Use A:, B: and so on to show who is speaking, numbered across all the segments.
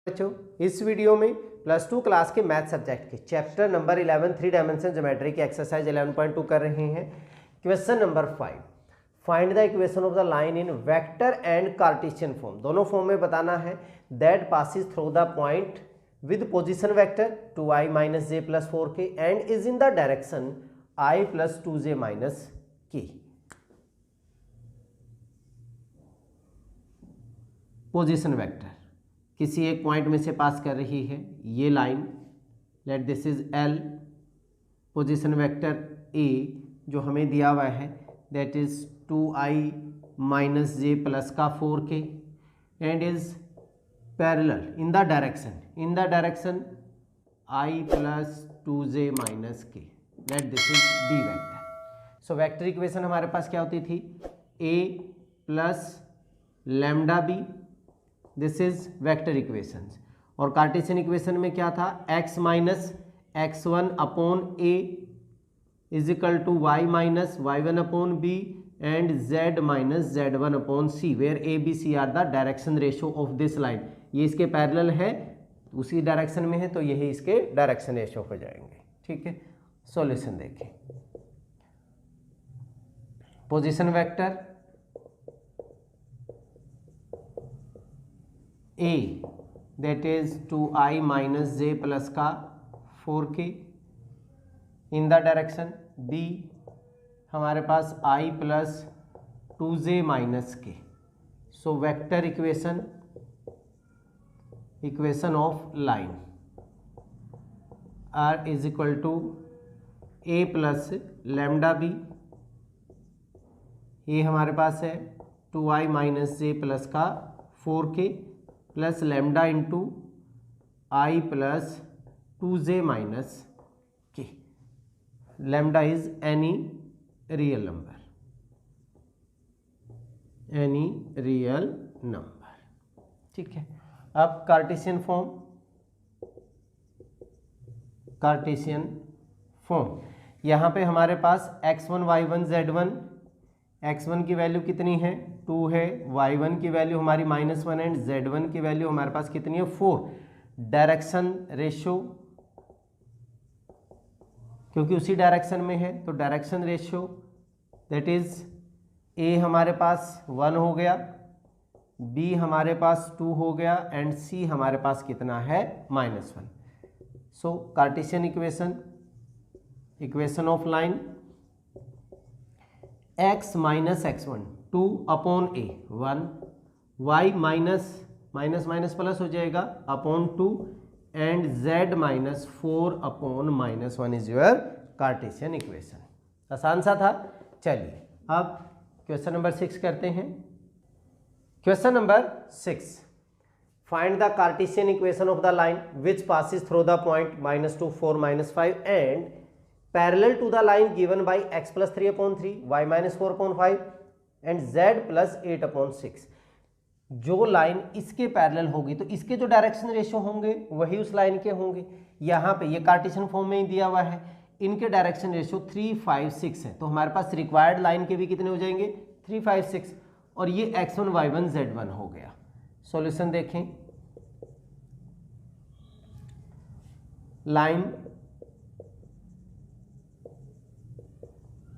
A: बच्चों, इस वीडियो में प्लस 2 क्लास के मैथ सब्जेक्ट के चैप्टर नंबर 11 3 डायमेंशन ज्योमेट्री की एक्सरसाइज 11.2 कर रहे हैं। Question number 5, find the equation of the line in vector and Cartesian form. दोनों फॉर्म में बताना है। That passes through the point with position vector 2i - j + 4k and is in the direction i + 2j - k। Position vector किसी एक point में से पास कर रही है ये line, late this is L। Position vector A जो हमें दिया हुआ है दैट इज 2i - j + का 4k and is parallel in the direction i + 2j - k। Let this is B vector. So vector equation हमारे पास क्या होती थी? A + λb, this is vector equations. और कार्टेशियन इक्वेशन में क्या था? x - x1 upon a is equal to y - y1 upon b and z - z1 upon c, where a b c are the direction ratio of this line. ये इसके parallel है, उसी direction में है, तो यही इसके डायरेक्शन रेशो हो जाएंगे। ठीक है, सॉल्यूशन देखें। Position vector A that is 2i - j + का 4k in the direction B हमारे पास i + 2j - k। So vector equation of line R is equal to A + λb। ये हमारे पास है 2i - j + का 4k plus lambda into i + 2j - k। Lambda is any real number. ठीक है, अब Cartesian form यहाँ पे हमारे पास x1 y1 z1, x1 की वैल्यू कितनी है? 2 है, y1 की वैल्यू हमारी -1 एंड z1 की वैल्यू हमारे पास कितनी है? 4। डायरेक्शन रेशो क्योंकि उसी डायरेक्शन में है तो direction ratio that is a हमारे पास 1 हो गया, b हमारे पास 2 हो गया एंड c हमारे पास कितना है? -1। So cartesian equation of line x - x1 2 upon a 1, y minus plus हो जाएगा upon 2 and z - 4 upon -1 is your cartesian equation. आसान सा था। चलिए अब क्वेश्चन नंबर 6 करते हैं। Question number 6, find the Cartesian equation of the line which passes through the point -2 4 -5 and parallel to the line given by x + 3/3, y - 4/5 and z + 8/6। जो line इसके parallel होगी तो इसके जो डायरेक्शन रेशो होंगे वही उस लाइन के होंगे। यहाँ पे ये कार्टेशियन फॉर्म में ही दिया हुआ है, इनके डायरेक्शन रेशो 3 5 6 है, तो हमारे पास रिक्वायर्ड लाइन के भी कितने हो जाएंगे? 3 5 6, और ये x1 y1 z1 हो गया। सॉल्यूशन देखें। Line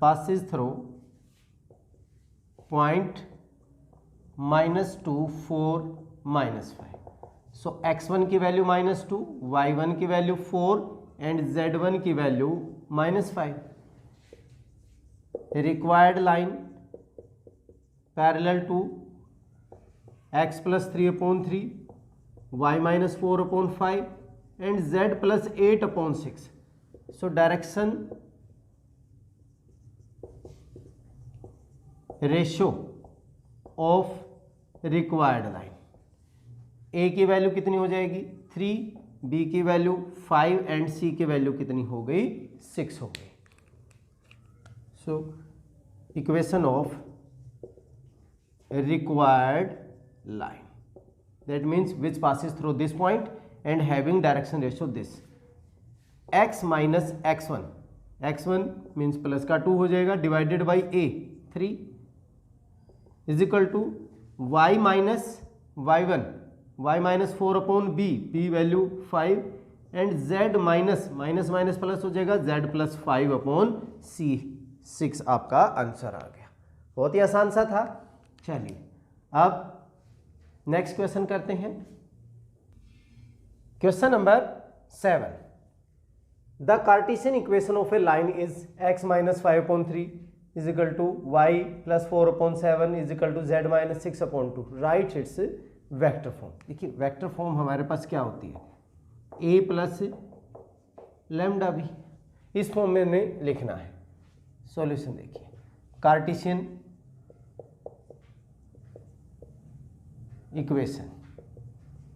A: passes through point -2 4 -5। सो x1 की वैल्यू -2, y1 की वैल्यू 4 एंड z1 की value -5। Required line parallel to x + 3/3, y - 4/5 and z + 8/6। So direction ratio of required line, A की वैल्यू कितनी हो जाएगी? 3, बी की वैल्यू 5 एंड सी की वैल्यू कितनी हो गई? 6 हो गई। So equation of required line that means which passes through this point and having direction ratio this. x - x1 means plus का 2 हो जाएगा divided by a 3 is equal to y - y1 y minus 4 upon B value 5 and z minus minus plus हो जाएगा z plus 5 upon सी 6 आपका answer आ गया। बहुत ही आसान सा था। चलिए अब नेक्स्ट क्वेश्चन करते हैं। Question number 7, the Cartesian equation of a line is x minus 5 upon 3 is equal to y plus 4 upon 7 is equal to z minus 6 upon 2, right it's vector form. देखिए वेक्टर फॉर्म हमारे पास क्या होती है, a plus lambda B, इस form में हमें लिखना है। सॉल्यूशन देखिए, कार्टेशियन इक्वेशन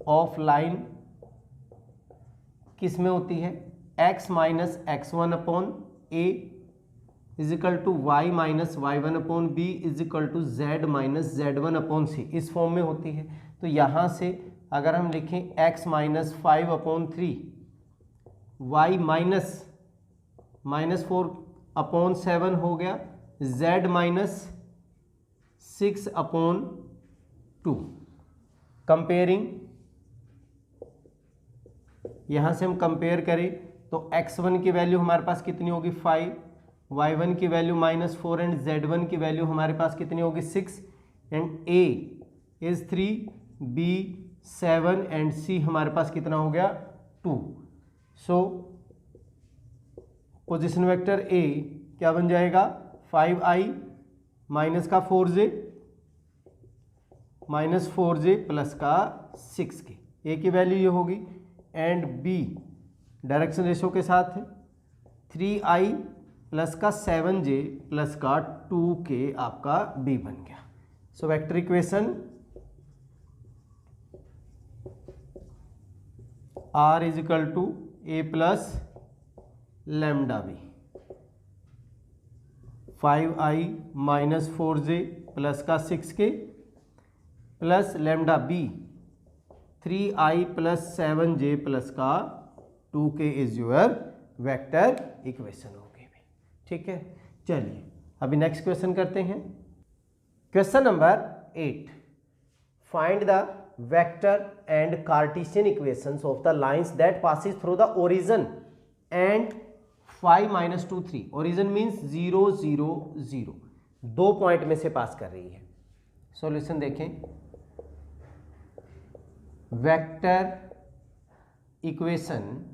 A: ऑफ लाइन किस में होती है, x minus x1 upon a is equal to y minus y1 upon b is equal to z minus z1 upon c, इस फॉर्म में होती है। तो यहाँ से अगर हम लिखें x minus 5 upon 3 y minus 4 upon 7 हो गया z माइनस 6 अपॉन 2। कंपेयरिंग, यहाँ से हम कंपेयर करें तो x1 की वैल्यू हमारे पास कितनी होगी 5, y1 की वैल्यू माइनस 4 एंड z1 की वैल्यू हमारे पास कितनी होगी 6 and a is 3, b 7 and c हमारे पास कितना हो गया 2। सो पोजीशन वेक्टर a क्या बन जाएगा 5i माइनस का 4j माइनस 4j प्लस का 6k, a की वैल्यू ये होगी एंड b डायरेक्शन रेशो के साथ है 3i प्लस का 7j प्लस का 2k आपका b बन गया। So vector equation r is equal to a plus lambda B, 5i minus 4j plus का 6k plus lambda B 3i plus 7j plus का 2k is your vector equation हो गई। ठीक है, चलिए अभी नेक्स्ट क्वेश्चन करते हैं। Question number 8, find the vector and Cartesian equations of the lines that passes through the origin and 5 minus 2 3। Origin means 0 0 0, 2 point में से पास कर रही है। सॉल्यूशन देखें, vector equation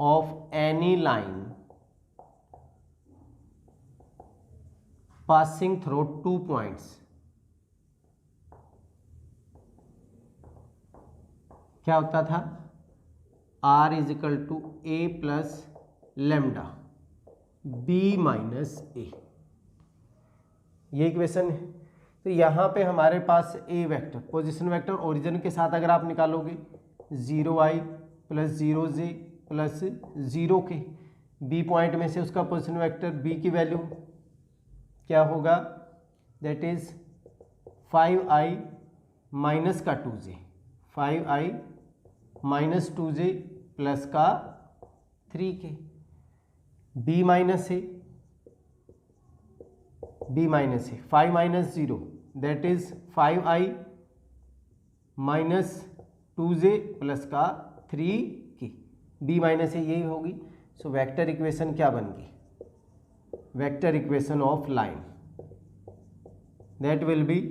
A: of any line passing through 2 points क्या होता था, r is equal to a plus lambda b minus a, ये इक्वेशन है। तो यहाँ पे हमारे पास a vector position vector origin के साथ अगर आप निकालोगे 0i plus 0j plus 0k, B point में से उसका पोजीशन वेक्टर b की वैल्यू क्या होगा, दैट इज 5i माइनस का 2j, 5i minus 2j plus का 3k, b minus A 5 minus 0 that is 5i minus 2j plus का 3k, b minus ए यही होगी। सो वेक्टर इक्वेशन क्या बन गई, vector equation of line that will be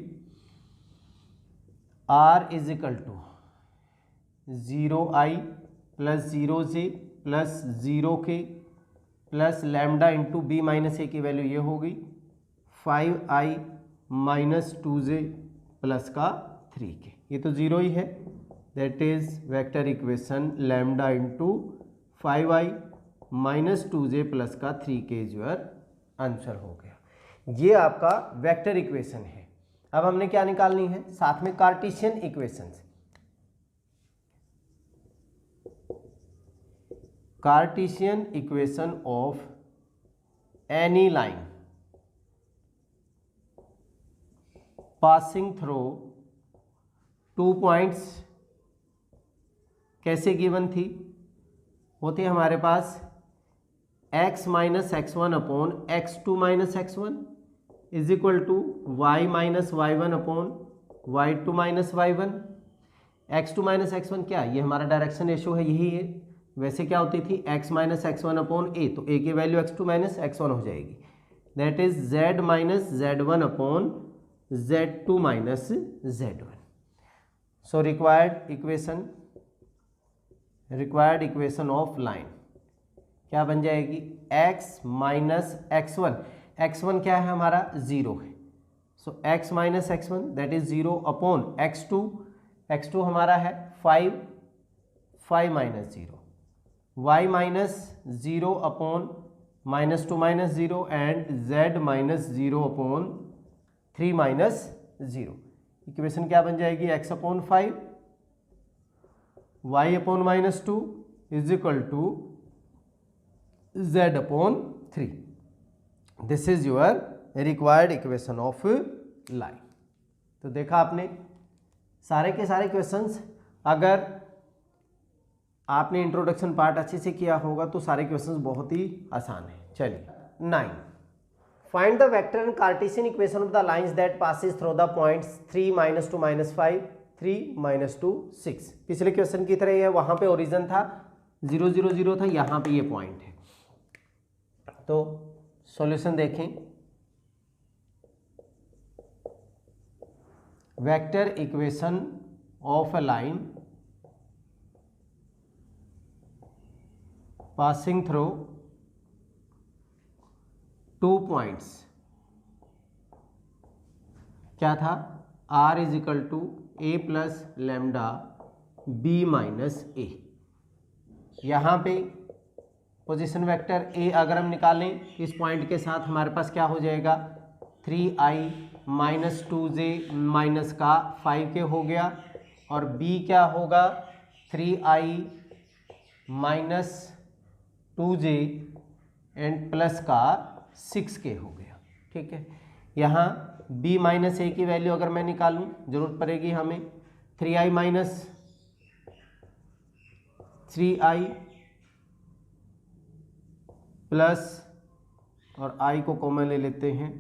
A: r is equal to 0i plus 0j plus 0k plus lambda into B minus A की value ये होगी 5i minus 2j plus का 3k, ये तो 0 ही है, that is vector equation lambda into 5i minus 2j plus का 3k is your answer हो गया। ये आपका वेक्टर इक्वेशन है। अब हमने क्या निकालनी है, साथ में Cartesian equation. Cartesian equation of any line passing through 2 points कैसे गिवन थी, होती है हमारे पास x minus x1 upon x2 minus x1 is equal to y minus y1 upon y2 minus y1, x2 minus x1 क्या, ये हमारा direction ratio है, यही है। वैसे क्या होती थी x माइनस x1 अपॉन ए, तो a की वैल्यू x2 माइनस x1 हो जाएगी, that is z minus z1 upon z2 minus z1। So required equation of line क्या बन जाएगी, x माइनस x1, x1 क्या है हमारा 0 है, so x minus x1 that is 0 upon x2 हमारा है 5 minus 0, y minus 0 upon -2 minus 0 and z minus 0 upon 3 minus 0। Equation क्या बन जाएगी, x upon 5 y upon -2 is equal to z upon 3। This is your required equation of line. तो देखा आपने सारे के सारे क्वेश्चंस, अगर आपने इंट्रोडक्शन पार्ट अच्छे से किया होगा तो सारे क्वेश्चंस बहुत ही आसान है। चलिए 9, find the vector and Cartesian equation of the lines that passes through the points 3 -2 -5 3 -2 6। पिछले क्वेश्चन की तरह है, वहां पे ओरिजिन था 0 0 0 था, यहाँ पे ये पॉइंट है। तो सॉल्यूशन देखें, vector equation of a line passing through 2 points क्या था, r is equal to a plus lambda b minus a। यहाँ पे पोजीशन वेक्टर a अगर हम निकालें इस पॉइंट के साथ हमारे पास क्या हो जाएगा, 3i माइनस 2j माइनस का 5k हो गया, और b क्या होगा 3i minus 2j and plus का 6k हो गया। ठीक है, यहाँ b माइनस a की वैल्यू अगर मैं निकालूं, जरूरत पड़ेगी हमें 3i माइनस 3i प्लस, और i को कॉमन ले लेते हैं,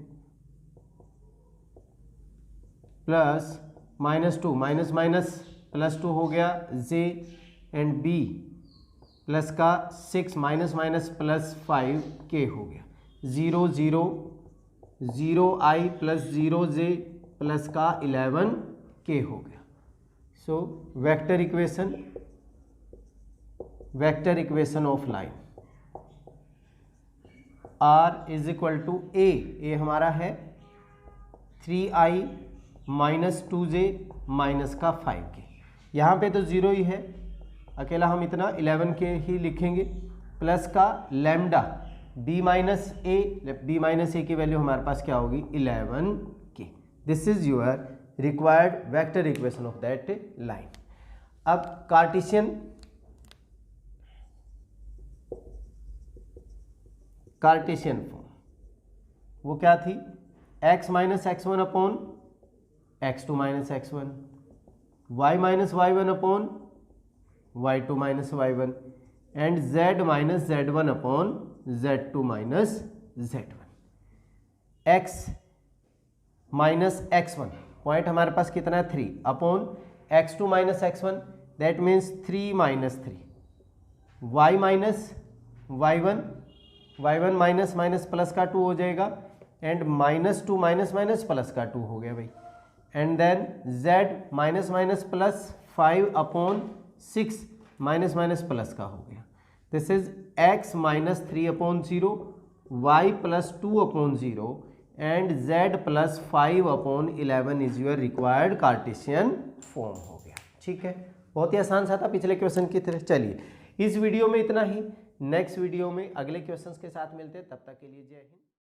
A: प्लस -2 माइनस माइनस +2 हो गया j एंड b प्लस का 6 माइनस माइनस +5k हो गया, 0 0 0i प्लस 0j प्लस का 11k हो गया। So vector equation of line r is equal to a हमारा है 3i माइनस 2j माइनस का 5k, यहाँ पे तो 0 ही है, अकेला हम इतना 11k ही लिखेंगे, प्लस का लैम्डा b माइनस a की वैल्यू हमारे पास क्या होगी 11k। This is your required vector equation of that line. अब कार्टेशियन फॉर्म वो क्या थी, x minus x1 upon x2 minus x1, y minus y1 upon y2 minus y1 and z minus z1 upon z2 minus z1। x minus x1 point हमारे पास कितना है 3 upon x2 minus x1 that means 3 minus 3, y minus y1 minus minus plus का 2 हो जाएगा and -2 minus minus plus का 2 हो गया भाई, and then z minus minus plus 5 upon 6 minus minus plus का हो गया। This is x minus 3 upon 0, y plus 2 upon 0 and z plus 5 upon 11 is your required Cartesian form हो गया। ठीक है, बहुत ही आसान सा था पिछले क्वेश्चन की तरह। चलिए इस वीडियो में इतना ही, नेक्स्ट वीडियो में अगले क्वेश्चंस के साथ मिलते हैं, तब तक के लिए जय हिंद।